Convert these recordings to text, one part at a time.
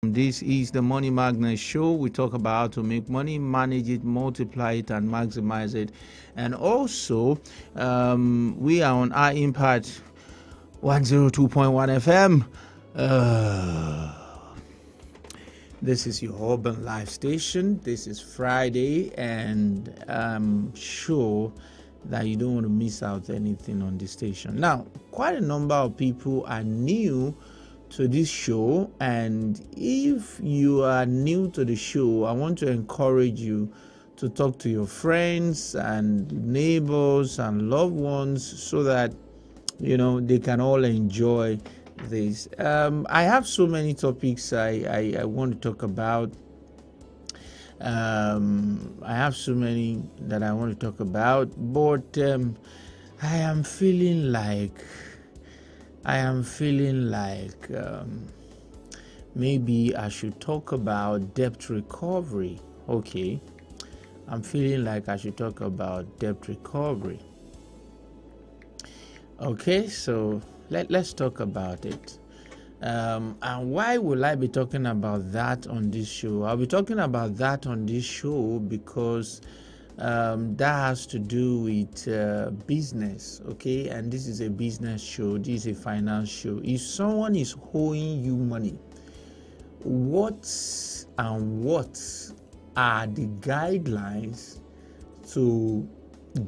This is the Money Magnet Show. We talk about how to make money, manage it, multiply it, and maximize it. And also, we are on our Impact 102.1 FM. This is your urban life station. This is Friday, and I'm sure that you don't want to miss out anything on the station. Now, quite a number of people are new to this show, and if you are new to the show, I want to encourage you to talk to your friends and neighbors and loved ones so that they can all enjoy this. I have so many topics I want to talk about. I have so many that I want to talk about, but I am feeling like maybe I should talk about debt recovery. Okay, I'm feeling like I should talk about debt recovery. Okay, so let's talk about it. And why will I be talking about that on this show? I'll be talking about that on this show because that has to do with business, okay? And this is a business show. This is a finance show. If someone is owing you money, what are the guidelines to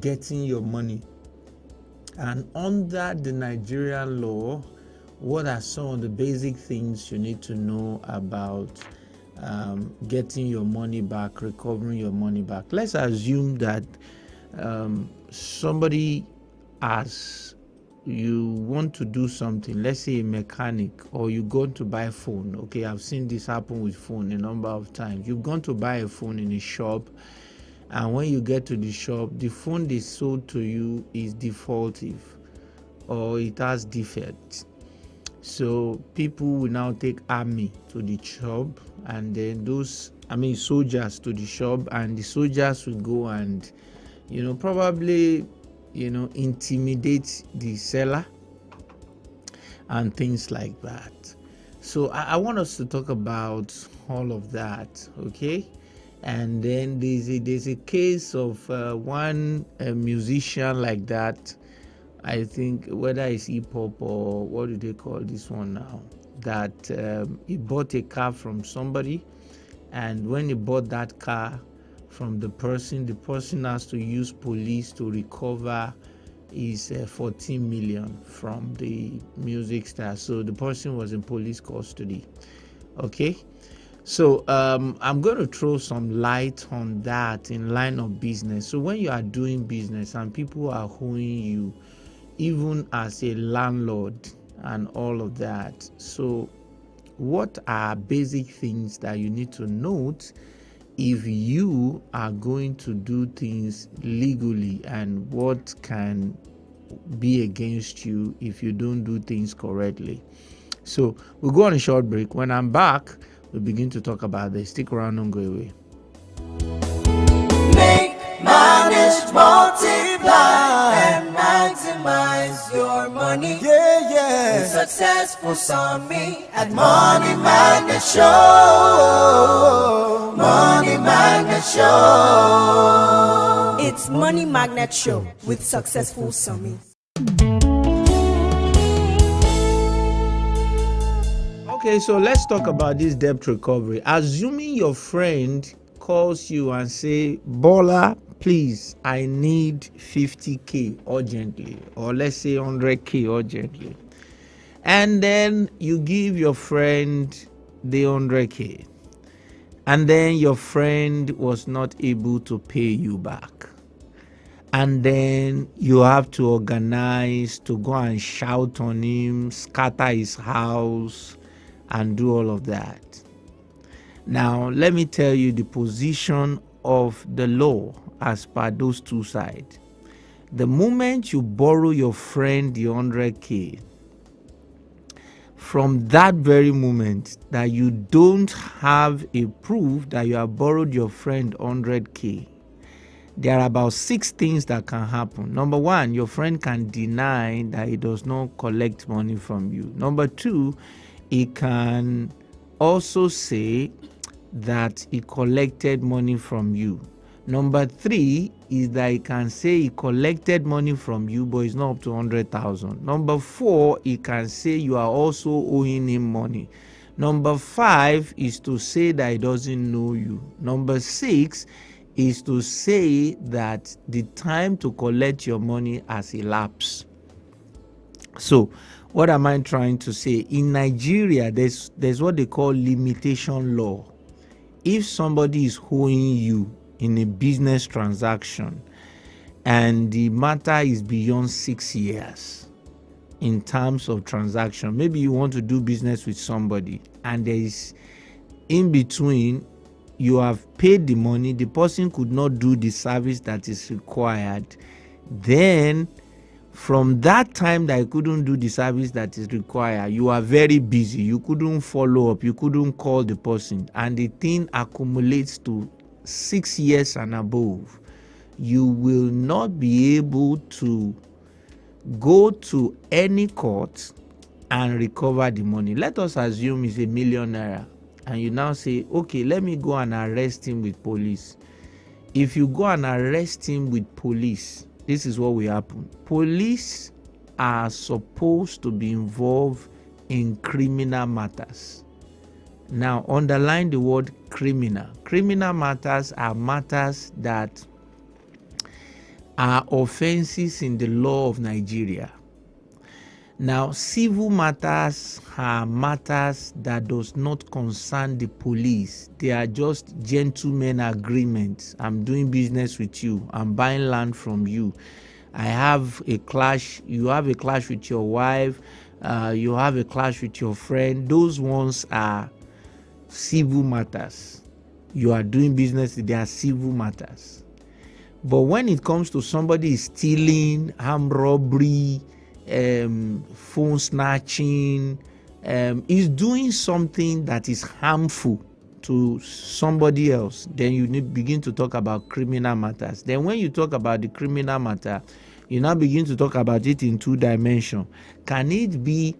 getting your money? And under the Nigerian law, what are some of the basic things you need to know about getting your money back, recovering your money back? Let's assume that somebody asks you want to do something, let's say a mechanic, or you go to buy a phone. Okay, I've seen this happen with phone a number of times. You've gone to buy a phone in a shop, and when you get to the shop, the phone they sold to you is defaultive or it has defects. So people will now take army to the shop, and then soldiers to the shop, and the soldiers will go and probably intimidate the seller and things like that. So I want us to talk about all of that, okay? And then there's a case of one musician like that. I think whether it's hip hop or what do they call this one now, that he bought a car from somebody, and when he bought that car from the person has to use police to recover his 14 million from the music star. So the person was in police custody. Okay. So I'm going to throw some light on that in line of business. So when you are doing business and people are owing you, even as a landlord and all of that, so what are basic things that you need to note if you are going to do things legally, and what can be against you if you don't do things correctly? So we'll go on a short break. When I'm back, we'll begin to talk about this. Stick around, don't go away. Make, manage, multiply, and maximize your money. Yeah. With successful Sami at Money Magnet Show. Money Magnet Show. It's Money Magnet Show with Successful Sami. Okay, so let's talk about this debt recovery. Assuming your friend calls you and say, Bola, please, I need 50K urgently, or let's say 100K urgently. And then you give your friend the 100K. And then your friend was not able to pay you back. And then you have to organize to go and shout on him, scatter his house, and do all of that. Now, let me tell you the position of the law as per those two sides. The moment you borrow your friend the 100K, from that very moment that you don't have a proof that you have borrowed your friend 100K, there are about 6 things that can happen. Number 1, your friend can deny that he does not collect money from you. Number 2, he can also say that he collected money from you. Number 3 is that he can say he collected money from you, but it's not up to 100,000. Number 4, he can say you are also owing him money. Number 5 is to say that he doesn't know you. Number 6 is to say that the time to collect your money has elapsed. So what am I trying to say? In Nigeria, there's what they call limitation law. If somebody is owing you in a business transaction and the matter is beyond 6 years in terms of transaction, maybe you want to do business with somebody and there is in between, you have paid the money, the person could not do the service that is required, then from that time that you couldn't do the service that is required, you are very busy, you couldn't follow up, you couldn't call the person, and the thing accumulates to 6 years and above, you will not be able to go to any court and recover the money. Let us assume it's 1 million naira, and you now say, okay, let me go and arrest him with police. If you go and arrest him with police, this is what will happen. Police are supposed to be involved in criminal matters. Now, underline the word criminal. Criminal matters are matters that are offenses in the law of Nigeria. Now, civil matters are matters that does not concern the police. They are just gentlemen agreements. I'm doing business with you. I'm buying land from you. I have a clash. You have a clash with your wife. You have a clash with your friend. Those ones are civil matters. You are doing business. They are civil matters. But when it comes to somebody stealing, armed robbery, phone snatching, is doing something that is harmful to somebody else, then you need begin to talk about criminal matters. Then when you talk about the criminal matter, you now begin to talk about it in 2 dimensions. Can it be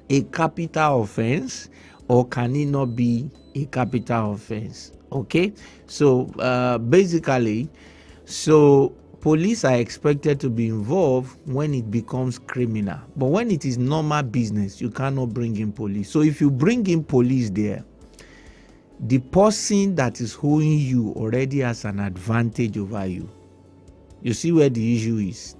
a capital offense or can it not be a capital offense? Okay, so basically, so police are expected to be involved when it becomes criminal. But when it is normal business, you cannot bring in police. So if you bring in police there, the person that is owing you already has an advantage over you. You see where the issue is.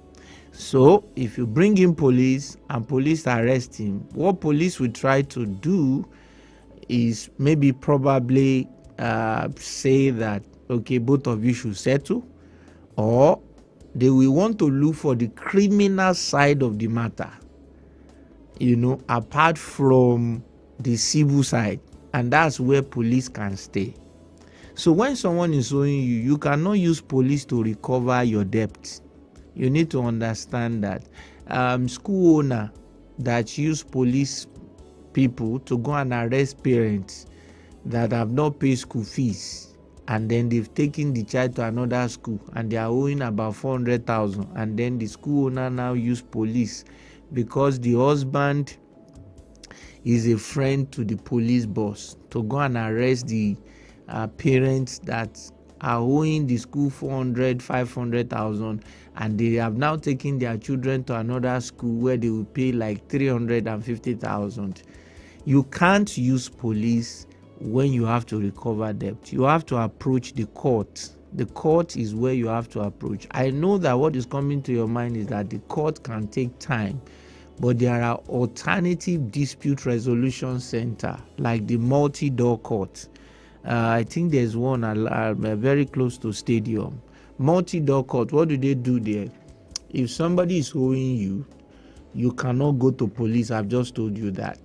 So if you bring in police and police arrest him, what police will try to do is maybe probably say that, okay, both of you should settle, or they will want to look for the criminal side of the matter, apart from the civil side. And that's where police can stay. So when someone is owing you, you cannot use police to recover your debt. You need to understand that. School owner that use police people to go and arrest parents that have not paid school fees, and then they've taken the child to another school and they are owing about 400,000, and then the school owner now use police because the husband is a friend to the police boss to go and arrest the parents that are owing the school 400, 500,000, and they have now taken their children to another school where they will pay like 350,000. You can't use police when you have to recover debt. You have to approach the court. The court is where you have to approach. I know that what is coming to your mind is that the court can take time, but there are alternative dispute resolution center like the multi-door court. I think there's one very close to stadium. Multi-door court, what do they do there? If somebody is owing you, you cannot go to police. I've just told you that.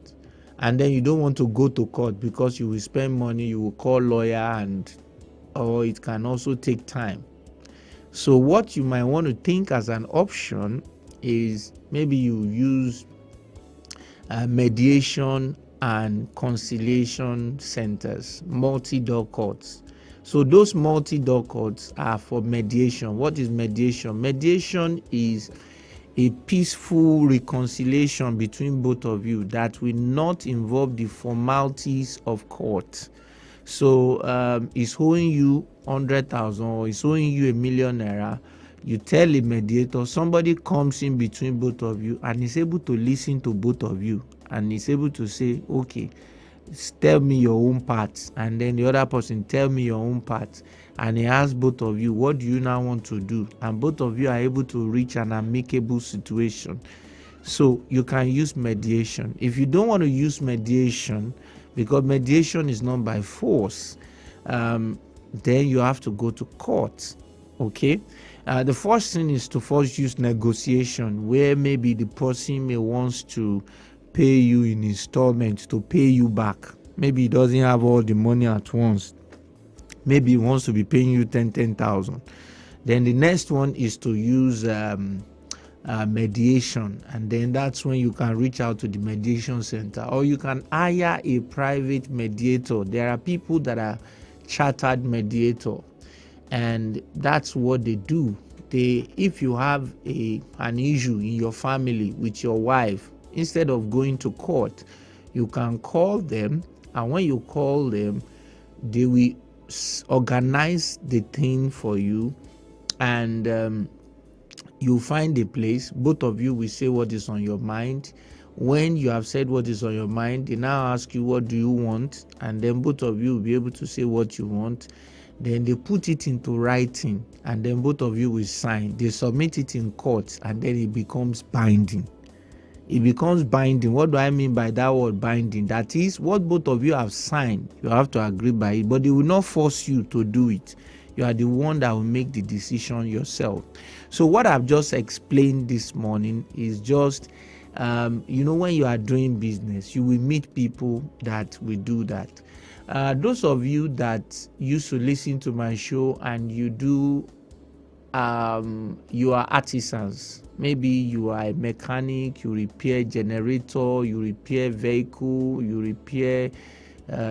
And then you don't want to go to court because you will spend money, you will call lawyer, or it can also take time. So what you might want to think as an option is maybe you use mediation and conciliation centers, multi-door courts. So those multi-door courts are for mediation. What is mediation? Mediation is a peaceful reconciliation between both of you that will not involve the formalities of court. So he's owing you 100,000 or he's owing you ₦1 million. You tell a mediator, somebody comes in between both of you and is able to listen to both of you and is able to say, okay, tell me your own part, and then the other person tell me your own part, and he asks both of you, what do you now want to do? And both of you are able to reach an amicable situation. So you can use mediation. If you don't want to use mediation, because mediation is not by force, then you have to go to court. Okay, the first thing is to first use negotiation, where maybe the person may wants to pay you in installments to pay you back. Maybe he doesn't have all the money at once. Maybe he wants to be paying you 10,000. Then the next one is to use mediation, and then that's when you can reach out to the mediation center, or you can hire a private mediator. There are people that are chartered mediator, and that's what they do. If you have an issue in your family with your wife, instead of going to court, you can call them, and when you call them, they will organize the thing for you, and you find a place. Both of you will say what is on your mind. When you have said what is on your mind, they now ask you, what do you want? And then both of you will be able to say what you want. Then they put it into writing, and then both of you will sign. They submit it in court, and then it becomes binding. It becomes binding. What do I mean by that word binding? That is, what both of you have signed, you have to agree by it, but they will not force you to do it. You are the one that will make the decision yourself. So what I've just explained this morning is just, when you are doing business, you will meet people that will do that. Those of you that used to listen to my show and you do, you are artisans. Maybe you are a mechanic, you repair generator, you repair vehicle, you repair,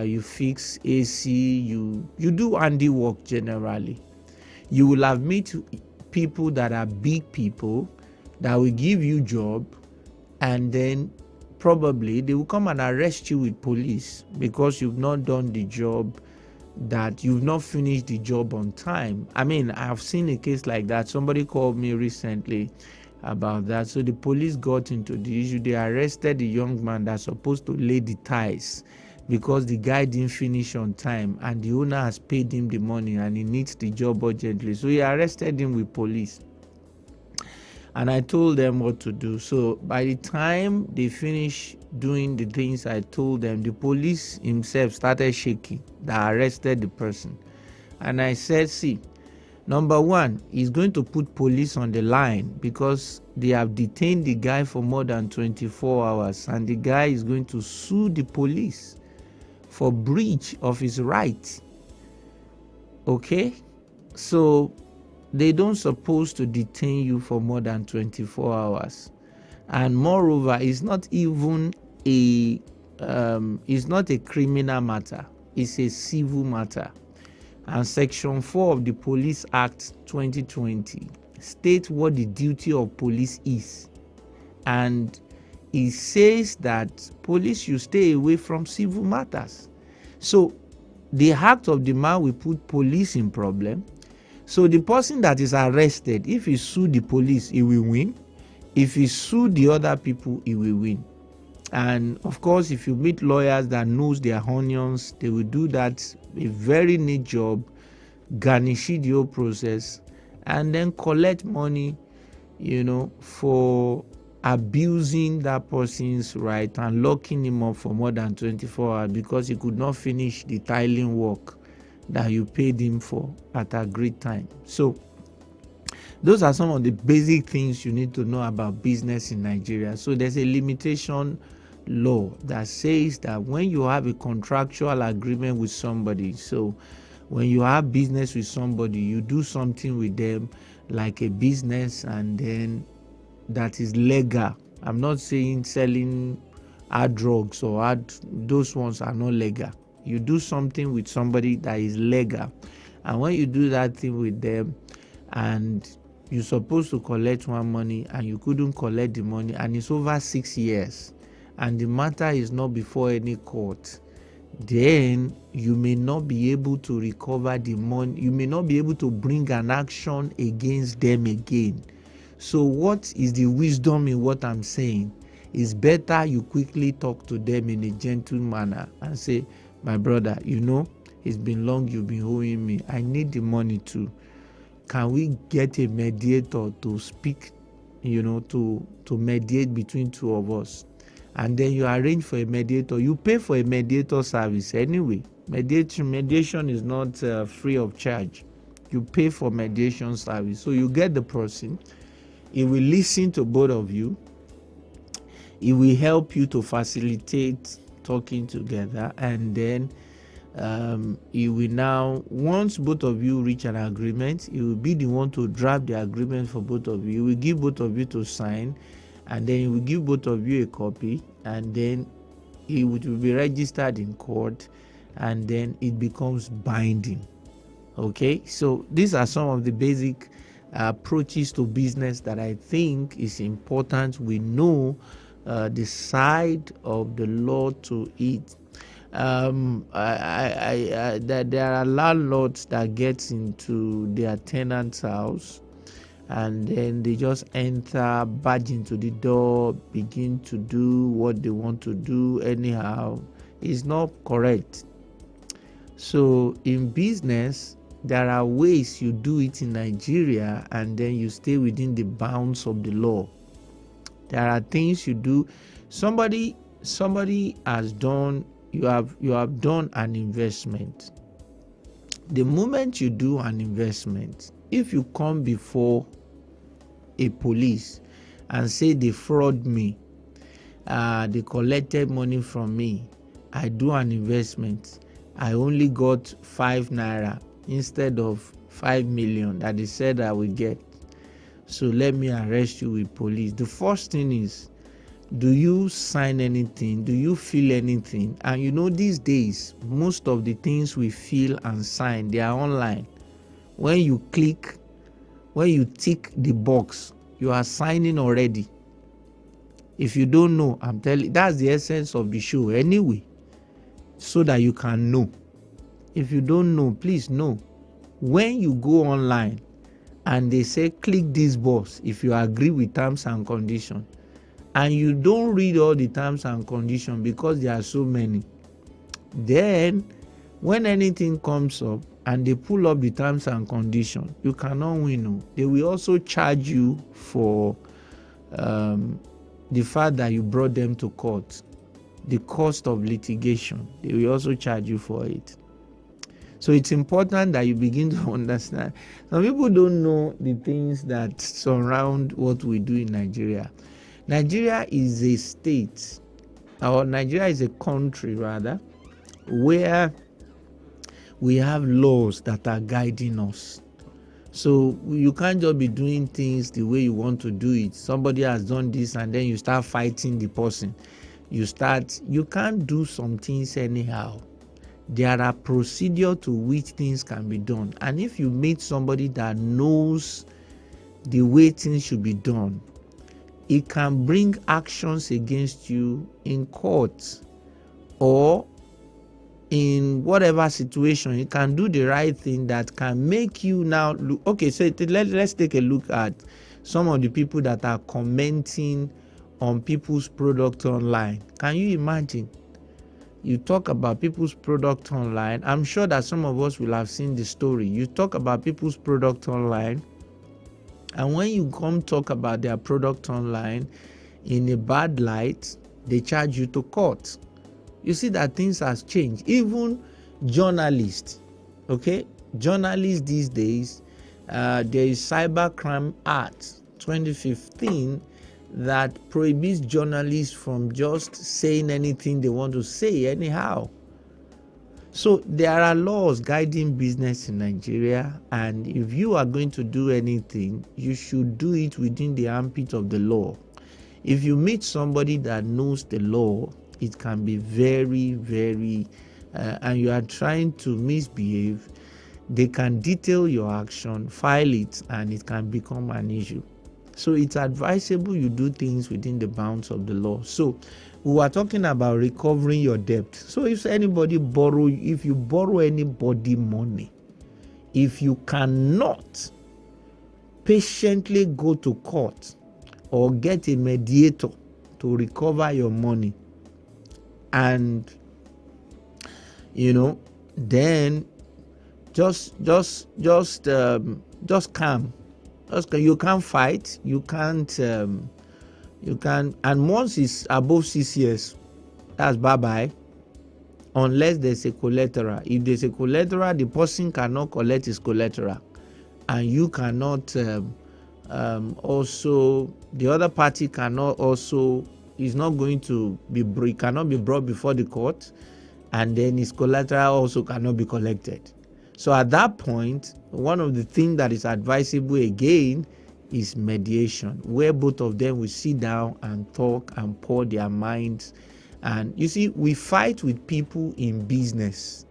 you fix AC, you do handiwork generally. You will have met people that are big people that will give you job, and then probably they will come and arrest you with police because you've not done the job, that you've not finished the job on time. I mean, I've seen a case like that. Somebody called me recently about that. So the police got into the issue. They arrested the young man that's supposed to lay the ties because the guy didn't finish on time, and the owner has paid him the money and he needs the job urgently. So he arrested him with police. And I told them what to do. So by the time they finished doing the things I told them, the police himself started shaking that arrested the person. And I said, see, number one, he's going to put police on the line because they have detained the guy for more than 24 hours. And the guy is going to sue the police for breach of his right. Okay? So they don't supposed to detain you for more than 24 hours. And moreover, it's not even it's not a criminal matter. It's a civil matter. And Section 4 of the Police Act 2020 states what the duty of police is. And it says that police should stay away from civil matters. So the act of the man will put police in problem. So the person that is arrested, if he sue the police, he will win. If he sue the other people, he will win. And of course, if you meet lawyers that knows their onions, they will do that a very neat job, garnish the whole process, and then collect money, for abusing that person's right and locking him up for more than 24 hours because he could not finish the tiling work that you paid him for at a great time. So those are some of the basic things you need to know about business in Nigeria. So there's a limitation law that says that when you have a contractual agreement with somebody, so when you have business with somebody, you do something with them like a business, and then that is legal. I'm not saying selling hard drugs or those ones are not legal. You do something with somebody that is legal, and when you do that thing with them and you're supposed to collect one money and you couldn't collect the money, and it's over 6 years, and the matter is not before any court, then you may not be able to recover the money. You may not be able to bring an action against them again. So what is the wisdom in what I'm saying? It's better you quickly talk to them in a gentle manner and say, my brother, it's been long you've been owing me. I need the money too. Can we get a mediator to speak, to mediate between two of us? And then you arrange for a mediator. You pay for a mediator service anyway. Mediation is not free of charge. You pay for mediation service. So you get the person. He will listen to both of you. It will help you to facilitate talking together, and then it will now, once both of you reach an agreement, it will be the one to draft the agreement for both of you. It will give both of you to sign, and then it will give both of you a copy, and then it will be registered in court, and then it becomes binding. Okay, so these are some of the basic approaches to business that I think is important. We know the side of the law to it. There are landlords that get into their tenant's house, and then they just enter, barge into the door, begin to do what they want to do anyhow. It's not correct. So in business, there are ways you do it in Nigeria, and then you stay within the bounds of the law. There are things you do. Somebody has done, you have done an investment. The moment you do an investment, if you come before a police and say they fraud me, they collected money from me, I do an investment, I only got 5 naira instead of 5 million that they said I would get, so let me arrest you with police. The first thing is, do you sign anything? Do you feel anything? And these days, most of the things we feel and sign, they are online. When you tick the box, you are signing already. If you don't know, I'm telling you, that's the essence of the show anyway, so that you can know. If you don't know, please know. When you go online and they say click this box if you agree with terms and conditions, and you don't read all the terms and conditions because there are so many, then when anything comes up and they pull up the terms and conditions, you cannot win. They will also charge you for the fact that you brought them to court, the cost of litigation. They will also charge you for it. So it's important that you begin to understand. Some people don't know the things that surround what we do in Nigeria. Nigeria is a state, or Nigeria is a country rather, where we have laws that are guiding us. So you can't just be doing things the way you want to do it. Somebody has done this and then you start fighting the person. You can't do some things anyhow. There are procedures to which things can be done. And if you meet somebody that knows the way things should be done, it can bring actions against you in court or in whatever situation. It can do the right thing that can make you now look. Okay, so let's take a look at some of the people that are commenting on people's product online. Can you imagine? You talk about people's product online. I'm sure that some of us will have seen the story. You talk about people's product online, and when you come talk about their product online in a bad light, they charge you to court. You see that things has changed. Even journalists, journalists these days, there is Cybercrime Act 2015 that prohibits journalists from just saying anything they want to say anyhow. So there are laws guiding business in Nigeria, and if you are going to do anything, you should do it within the ambit of the law. If you meet somebody that knows the law, it can be very, very, and you are trying to misbehave, they can detail your action, file it, and it can become an issue. So it's advisable you do things within the bounds of the law. So we are talking about recovering your debt. So if you borrow anybody money, if you cannot patiently go to court or get a mediator to recover your money, and then just calm. You can't fight. You can't. And once it's above 6 years, that's bye-bye. Unless there's a collateral. If there's a collateral, the person cannot collect his collateral, and you cannot. Also, the other party cannot also. Is not going to be. Cannot be brought before the court, and then his collateral also cannot be collected. So at that point, one of the things that is advisable again is mediation, where both of them will sit down and talk and pour their minds. And you see, we fight with people in business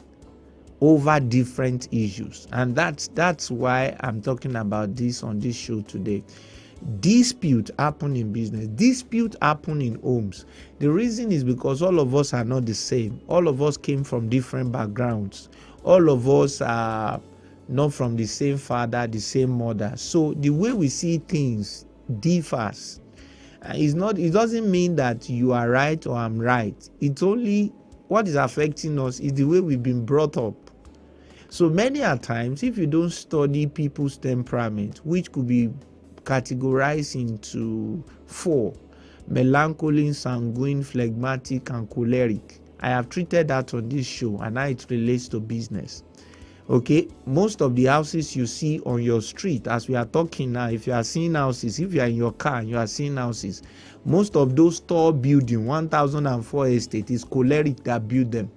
over different issues, and that's why I'm talking about this on this show today. Dispute happen in business, dispute happen in homes. The reason is because all of us are not the same. All of us came from different backgrounds. All of us are not from the same father, the same mother. So the way we see things differs. It doesn't mean that you are right or I'm right. It's only what is affecting us is the way we've been brought up. So many a times, if you don't study people's temperament, which could be categorized into 4: melancholy, sanguine, phlegmatic, and choleric. I have treated that on this show and how it relates to business. Okay, most of the houses you see on your street, as we are talking now, if you are seeing houses, if you are in your car and you are seeing houses, most of those tall building 1004 estate is choleric that build them.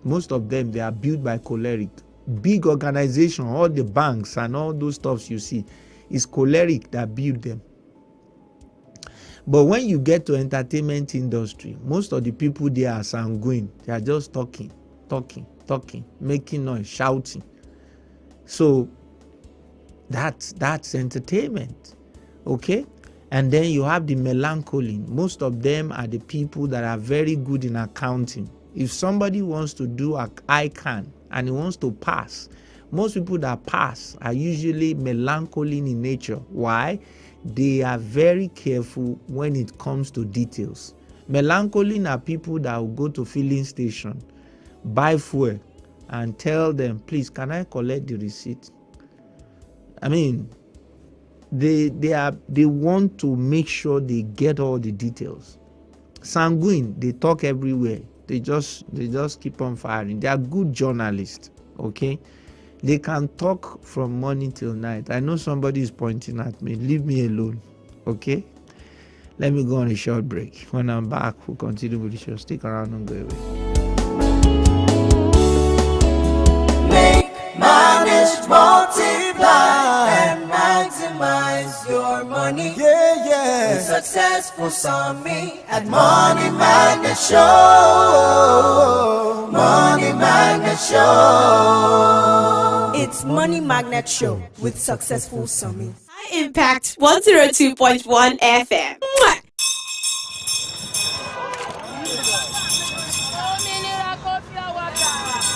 Most of them, they are built by choleric. Big organization, all the banks and all those stuffs you see, is choleric that build them. But when you get to entertainment industry, most of the people there are sanguine. They are just talking, making noise, shouting. So that's entertainment. Okay? And then you have the melancholy. Most of them are the people that are very good in accounting. If somebody wants to do an ICANN and he wants to pass, most people that pass are usually melancholy in nature. Why? They are very careful when it comes to details. Melancholy are people that will go to filling station, buy fuel, and tell them, please, can I collect the receipt? I mean, they want to make sure they get all the details. Sanguine, they talk everywhere. They just keep on firing. They are good journalists. Okay. They can talk from morning till night. I know somebody is pointing at me. Leave me alone. Okay? Let me go on a short break. When I'm back, we'll continue with the show. Stick around and go away. Make, manage, multiply, and maximize your money. Yeah, yeah. With Successful Summit at Money Magnet Show. Money Magnet Show. It's Money Magnet Show with Successful Summit. High Impact 102.1 FM. Mwah!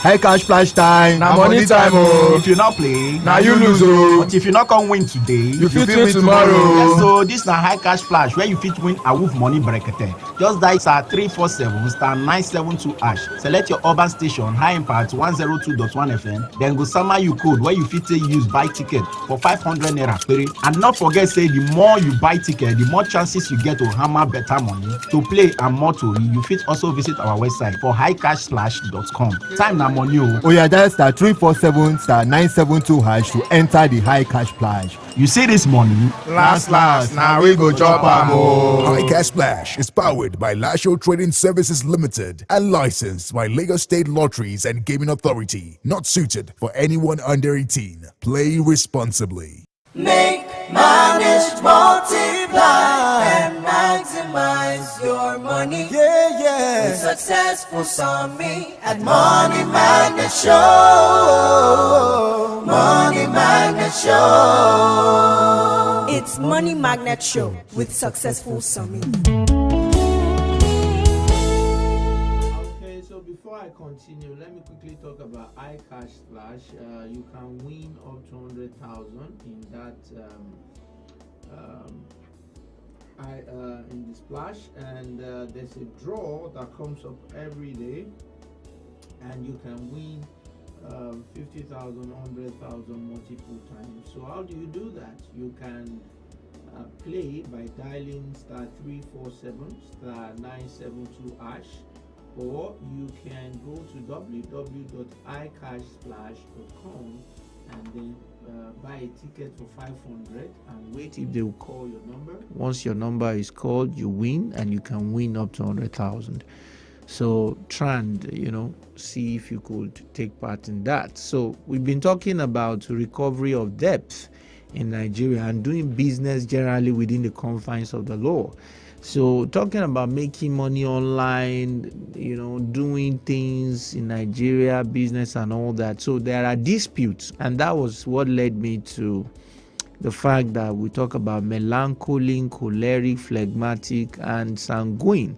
High cash flash time. Now money time, oh. If you not play, now you lose, oh. But if you not come win today, you fit win tomorrow. Yes, so this na high cash flash where you fit win awoof money brekete. Just dial *347 *972#. Select your urban station, High Impact 102.1 FM. Then go sama you code where you fit use buy ticket for 500 naira pere. And not forget say the more you buy ticket, the more chances you get to hammer better money. To play and more to you fit also visit our website for highcashflash.com. Time na money. Oh yeah, dial *347 *972# to enter the high cash flash. You see this money? Last, now we go chop am. High Cash Flash is powered by Lasho Trading Services Limited and licensed by Lagos State Lotteries and Gaming Authority. Not suited for anyone under 18. Play responsibly. Make, manage, multiply, and maximize your money. Yeah, yeah. With Successful Summit at Money Magnet Show. Show. It's Money Magnet Show with Successful Summit. Okay, so before I continue, let me quickly talk about iCash Splash. You can win up to 100,000 in that in the splash, and there's a draw that comes up every day, and you can win 50,000, 100,000 multiple times. So how do you do that? You can play by dialing *347*972# or you can go to www.icashsplash.com and then buy a ticket for 500 and wait if they will call your number. Once your number is called, you win, and you can win up to 100,000. So try and see if you could take part in that. So we've been talking about recovery of debt in Nigeria and doing business generally within the confines of the law. So talking about making money online, doing things in Nigeria, business and all that. So there are disputes, and that was what led me to the fact that we talk about melancholy, choleric, phlegmatic, and sanguine.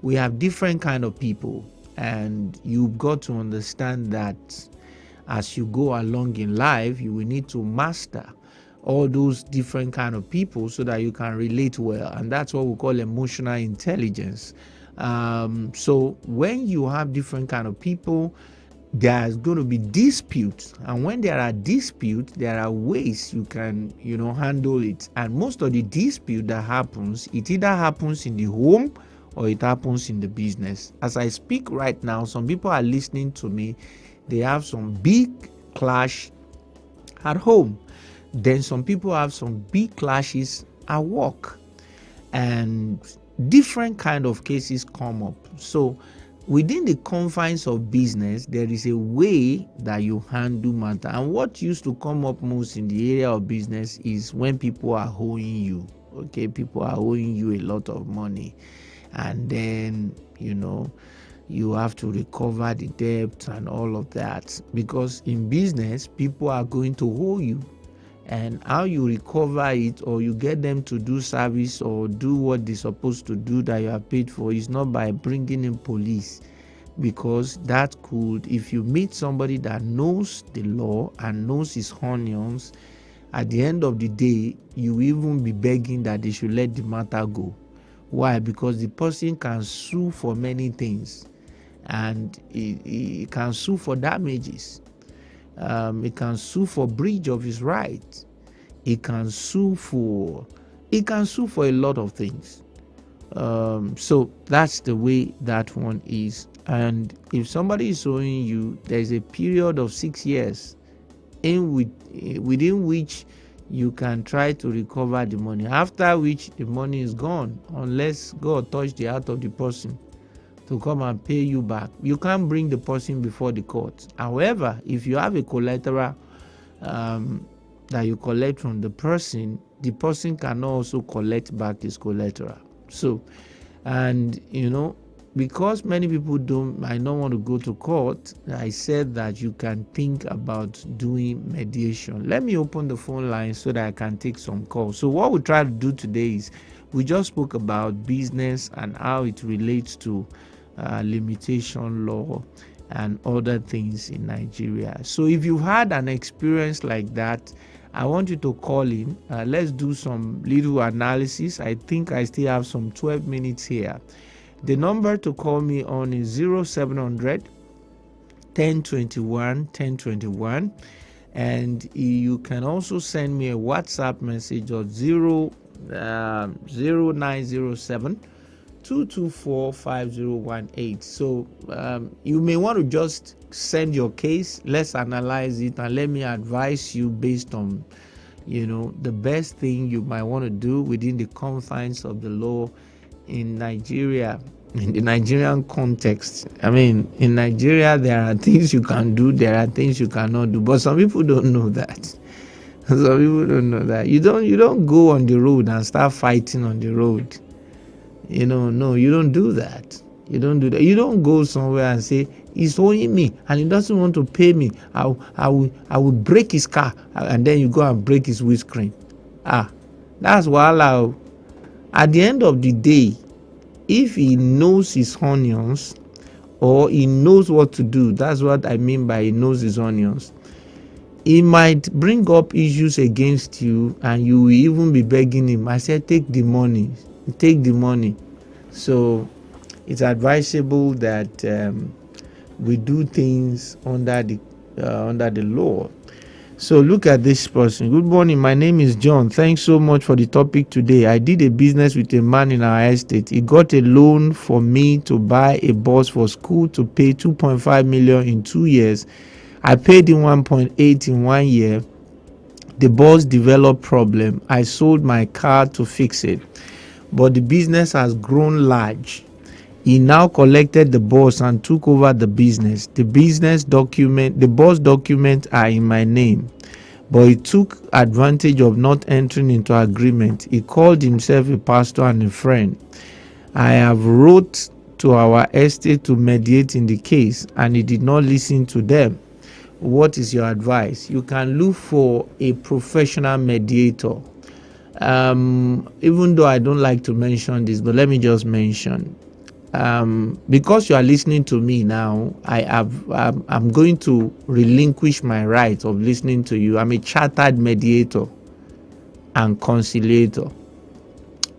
We have different kind of people, and you've got to understand that as you go along in life, you will need to master all those different kind of people so that you can relate well, and that's what we call emotional intelligence. So when you have different kind of people, there's going to be disputes, and when there are disputes, there are ways you can handle it. And most of the dispute that happens, it either happens in the home or it happens in the business. As I speak right now, some people are listening to me, they have some big clash at home. Then some people have some big clashes at work, and different kind of cases come up. So within the confines of business, there is a way that you handle matter. And what used to come up most in the area of business is when people are owing you. Okay, people are owing you a lot of money, and then you have to recover the debt and all of that, because in business people are going to owe you. And how you recover it, or you get them to do service or do what they're supposed to do that you are paid for, is not by bringing in police, because that could, if you meet somebody that knows the law and knows his onions, at the end of the day, you even be begging that they should let the matter go. Why? Because the person can sue for many things, and he can sue for damages. He can sue for breach of his right. He can sue for a lot of things. So that's the way that one is. And if somebody is owing you, there's a period of 6 years within which you can try to recover the money, after which the money is gone, unless God touch the heart of the person to come and pay you back. You can't bring the person before the court. However, if you have a collateral that you collect from the person can also collect back his collateral. So, and because many people might not want to go to court, I said that you can think about doing mediation. Let me open the phone line so that I can take some calls. So what we try to do today is, we just spoke about business and how it relates to limitation law and other things in Nigeria. So if you've had an experience like that, I want you to call in. Let's do some little analysis. I think I still have some 12 minutes here. The number to call me on is 0700 1021 1021, and you can also send me a WhatsApp message of 0907 224 5018. So you may want to just send your case. Let's analyze it and let me advise you based on the best thing you might want to do within the confines of the law in Nigeria, in the Nigerian context. I mean, in Nigeria there are things you can do, there are things you cannot do, but some people don't know that. Some people don't know that. You don't go on the road and start fighting on the road. No, you don't do that. You don't do that. You don't go somewhere and say, He's owing me and he doesn't want to pay me. I will break his car, and then you go and break his windscreen. That's wahala. At the end of the day, if he knows his onions, or he knows what to do, that's what I mean by he knows his onions, he might bring up issues against you and you will even be begging him. I said, take the money. So it's advisable that we do things under the law. So look at this person. Good morning. My name is John. Thanks so much for the topic today. I did a business with a man in our estate. He got a loan for me to buy a bus for school to pay 2.5 million in 2 years. I paid him 1.8 in 1 year. The bus developed problem. I sold my car to fix it, but the business has grown large. He now collected the bus and took over the business. The bus documents are in my name, but he took advantage of not entering into agreement. He called himself a pastor and a friend. I have wrote to our estate to mediate in the case, and he did not listen to them. What is your advice? You can look for a professional mediator. Even though I don't like to mention this, but let me just mention. Because you are listening to me now, I'm going to relinquish my right of listening to you. I'm a chartered mediator and conciliator.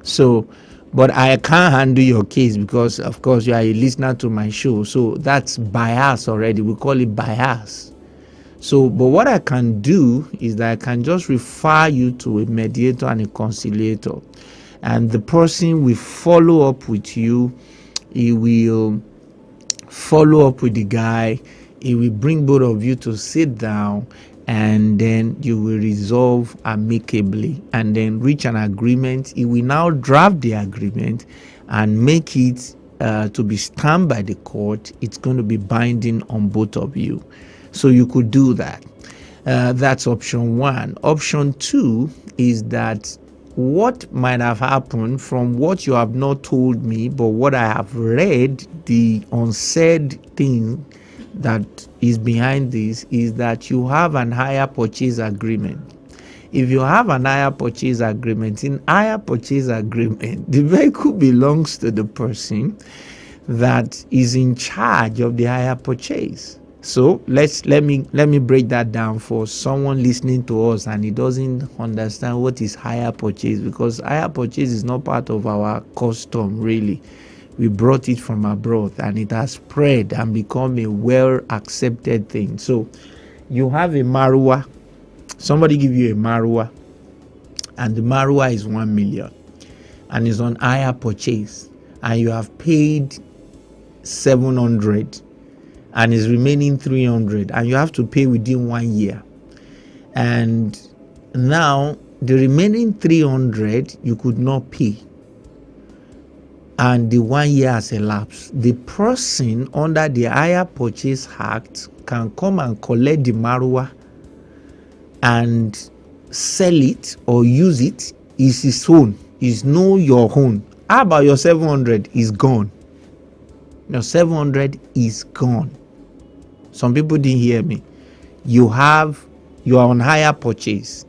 So, but I can't handle your case because, of course, you are a listener to my show. So that's bias already. We call it bias. So, but what I can do is that I can just refer you to a mediator and a conciliator, and the person will follow up with you. He will follow up with the guy. He will bring both of you to sit down, and then you will resolve amicably and then reach an agreement. He will now draft the agreement and make it to be stamped by the court. It's going to be binding on both of you. So you could do that. That's option one. Option two is that what might have happened from what you have not told me, but what I have read, the unsaid thing that is behind this is that you have an hire purchase agreement. If you have an hire purchase agreement, in hire purchase agreement, the vehicle belongs to the person that is in charge of the hire purchase. So let me break that down for someone listening to us and he doesn't understand what is hire purchase, because hire purchase is not part of our custom really. We brought it from abroad and it has spread and become a well accepted thing. So you have a Marwa, somebody give you a Marwa, and the Marwa is 1 million and is on hire purchase, and you have paid 700 and is remaining 300, and you have to pay within 1 year. And now the remaining 300 you could not pay, and the 1 year has elapsed. The person under the Hire Purchase Act can come and collect the Marwa and sell it or use it. Is his own. Is no your own. How about your 700 is gone? Your 700 is gone. Some people didn't hear me. You are on hire purchase.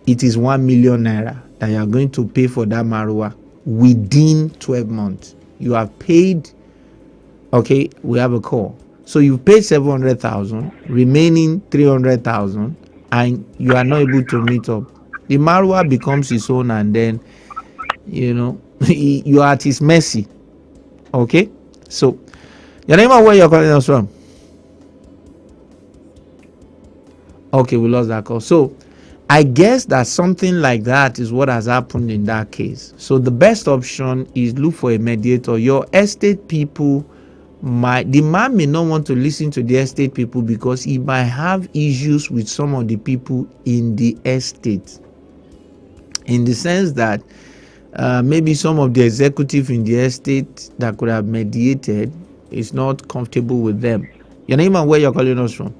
It is 1 million naira that you are going to pay for that Marwa within 12 months. You have paid. Okay, we have a call. So you paid 700,000, remaining 300,000, and you are not able to meet up. The Marwa becomes his own, and then you are at his mercy. Okay, so your name and where you're calling us from? Okay, we lost that call. So I guess that something like that is what has happened in that case. So the best option is look for a mediator. Your estate people the man may not want to listen to the estate people because he might have issues with some of the people in the estate, in the sense that maybe some of the executive in the estate that could have mediated is not comfortable with them. Your name and where you're calling us from?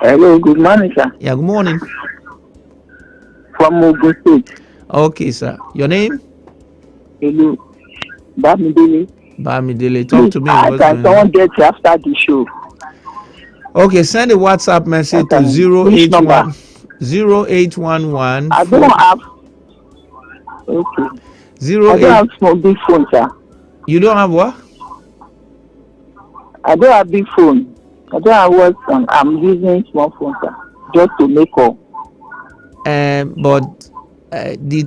Hello, good morning, sir. Yeah, good morning. From Ogun State. Okay, sir. Your name? Hello. Bamidele. Bamidele, talk to me. How What's can going on? someone get you after the show? Okay, send a WhatsApp message to Which number? 0811 I don't have. Okay. I don't 08. have small big phone, sir. You don't have what? I don't have big phone. I don't have what I'm using small phone, sir, just to make call. But the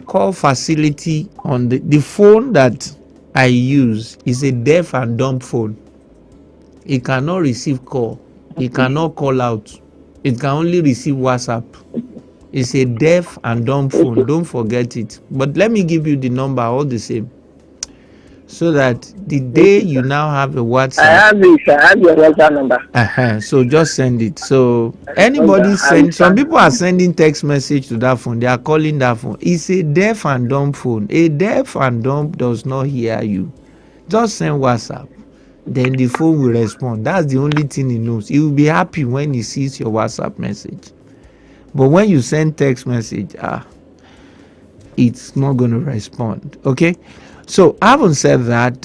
call facility on the phone that I use is a deaf and dumb phone. It cannot receive call. It cannot call out. It can only receive WhatsApp. It's a deaf and dumb phone. Don't forget it. But let me give you the number all the same, so that the day you now have a WhatsApp. I have it. I have your WhatsApp number. So just send it. So anybody send. Some people are sending text message to that phone. They are calling that phone. It's a deaf and dumb phone. A deaf and dumb does not hear you. Just send WhatsApp. Then the phone will respond. That's the only thing he knows. He will be happy when he sees your WhatsApp message. But when you send text message, it's not going to respond. Okay. So having said that,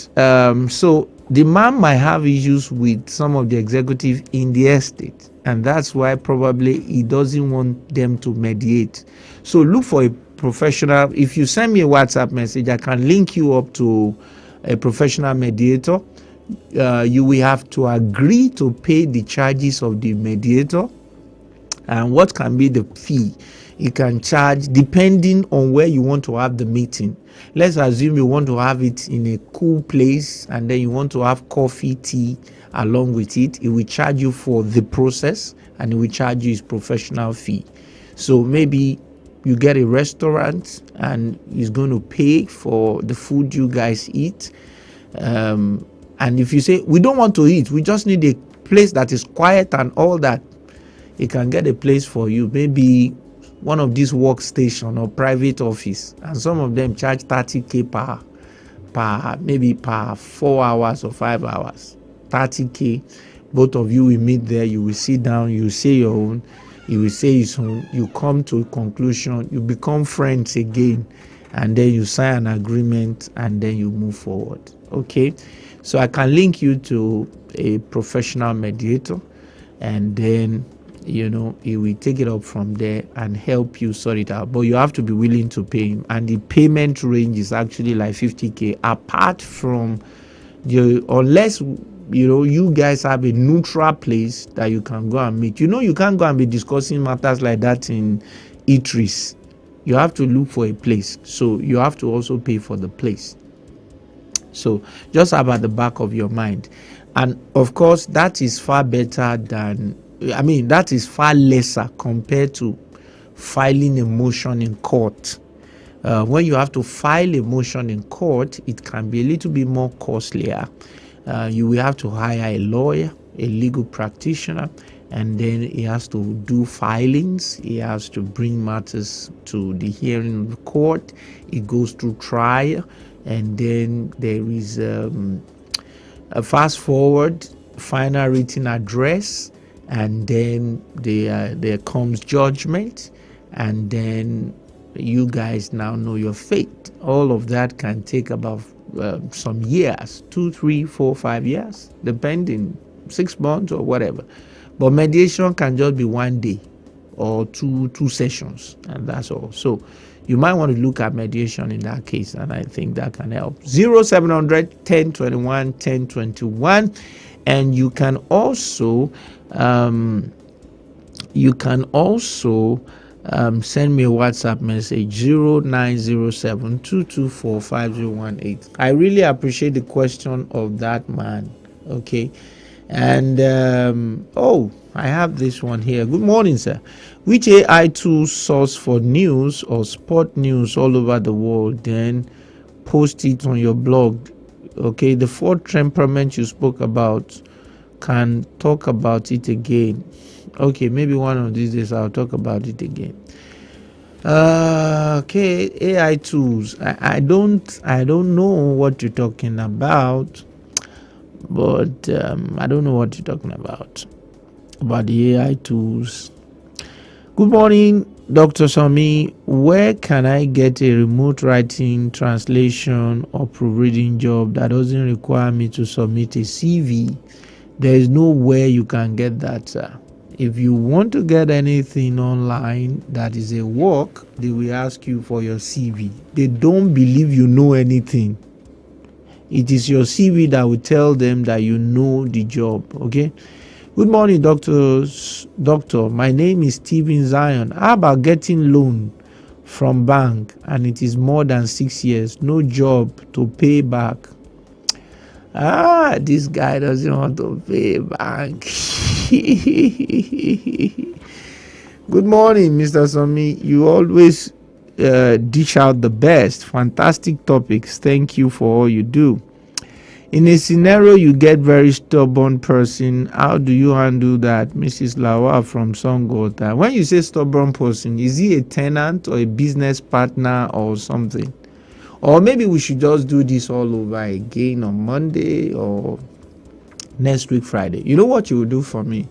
so the man might have issues with some of the executives in the estate, and that's why probably he doesn't want them to mediate. So look for a professional. If you send me a WhatsApp message, I can link you up to a professional mediator. You will have to agree to pay the charges of the mediator, and what can be the fee you can charge depending on where you want to have the meeting. Let's assume you want to have it in a cool place, and then you want to have coffee, tea along with it. It will charge you for the process, and it will charge you his professional fee. So maybe you get a restaurant and he's going to pay for the food you guys eat. And if you say, we don't want to eat, we just need a place that is quiet and all that, he can get a place for you. Maybe one of these workstation or private office, and some of them charge 30K per 4 hours or 5 hours. 30K. Both of you will meet there. You will sit down. You will say your own. You will say his own. You come to a conclusion. You become friends again, and then you sign an agreement, and then you move forward. Okay. So I can link you to a professional mediator, and then he will take it up from there and help you sort it out. But you have to be willing to pay him, and the payment range is actually like 50K. Apart from unless you guys have a neutral place that you can go and meet. You can't go and be discussing matters like that in eateries. You have to look for a place, so you have to also pay for the place. So just have at the back of your mind. And of course, that is far better than, that is far lesser compared to filing a motion in court. When you have to file a motion in court, it can be a little bit more costlier. You will have to hire a lawyer, a legal practitioner, and then he has to do filings. He has to bring matters to the hearing of the court. It goes through trial. And then there is a fast forward, final written address, and then there comes judgment, and then you guys now know your fate. All of that can take about some years, 2, 3, 4, 5 years, depending, 6 months or whatever. But mediation can just be 1 day or two sessions, and that's all. So you might want to look at mediation in that case, and I think that can help. 0700 1021 1021, and you can also send me a WhatsApp message 0907 224 5018. I really appreciate the question of that man. Okay. And I have this one here. Good morning, sir. Which AI tool source for news or sport news all over the world? Then post it on your blog. Okay, the 4 temperament you spoke about, can talk about it again. Okay, maybe one of these days I'll talk about it again. Okay, AI tools. I don't know what you're talking about. But I don't know what you're talking about the AI tools. Good morning, Dr. Somi, where can I get a remote writing, translation, or proofreading job that doesn't require me to submit a CV? There is nowhere you can get that, sir. If you want to get anything online that is a work, they will ask you for your CV. They don't believe you know anything. It is your CV that will tell them that you know the job, okay? Good morning, Doctor. My name is Steven Zion. How about getting loan from bank and it is more than 6 years, no job to pay back? This guy doesn't want to pay bank. Good morning, Mr. Somi. You always dish out the best. Fantastic topics. Thank you for all you do. In a scenario you get very stubborn person, how do you handle that? Mrs. Lawal from Songota. When you say stubborn person, is he a tenant or a business partner or something? Or maybe we should just do this all over again on Monday or next week Friday. You know what you will do for me?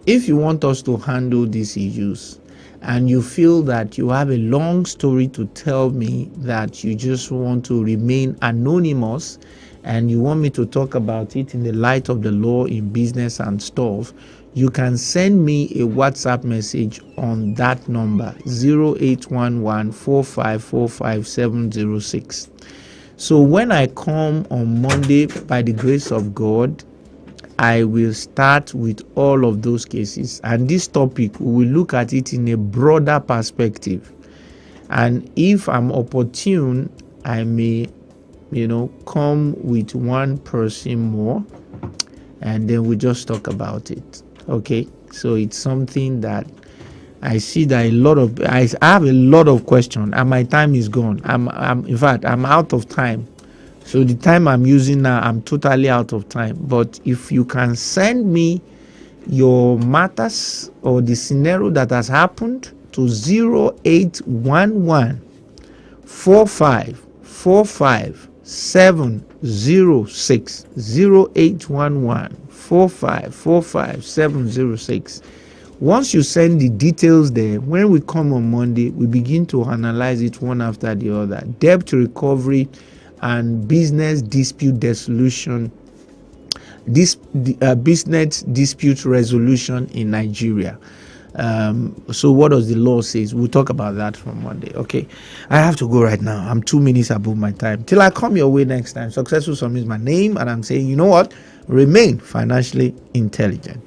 If you want us to handle these issues and you feel that you have a long story to tell me that you just want to remain anonymous and you want me to talk about it in the light of the law in business and stuff, you can send me a WhatsApp message on that number 0811-4545-706. So when I come on Monday, by the grace of God, I will start with all of those cases, and this topic we will look at it in a broader perspective. And if I'm opportune, I may come with one person more and then we just talk about it. Okay, so it's something that I see that I have a lot of questions and my time is gone. I'm out of time. So the time I'm using now, I'm totally out of time. But if you can send me your matters or the scenario that has happened to 0811 4545 706 0811 4545 706. Once you send the details there, when we come on Monday, we begin to analyze it one after the other. Debt recovery and business dispute resolution, business dispute resolution in Nigeria. So what does the law says? We'll talk about that from Monday. Okay, I have to go right now. I'm 2 minutes above my time. Till I come your way next time. Successful Somi is my name, and I'm saying, you know what? Remain financially intelligent.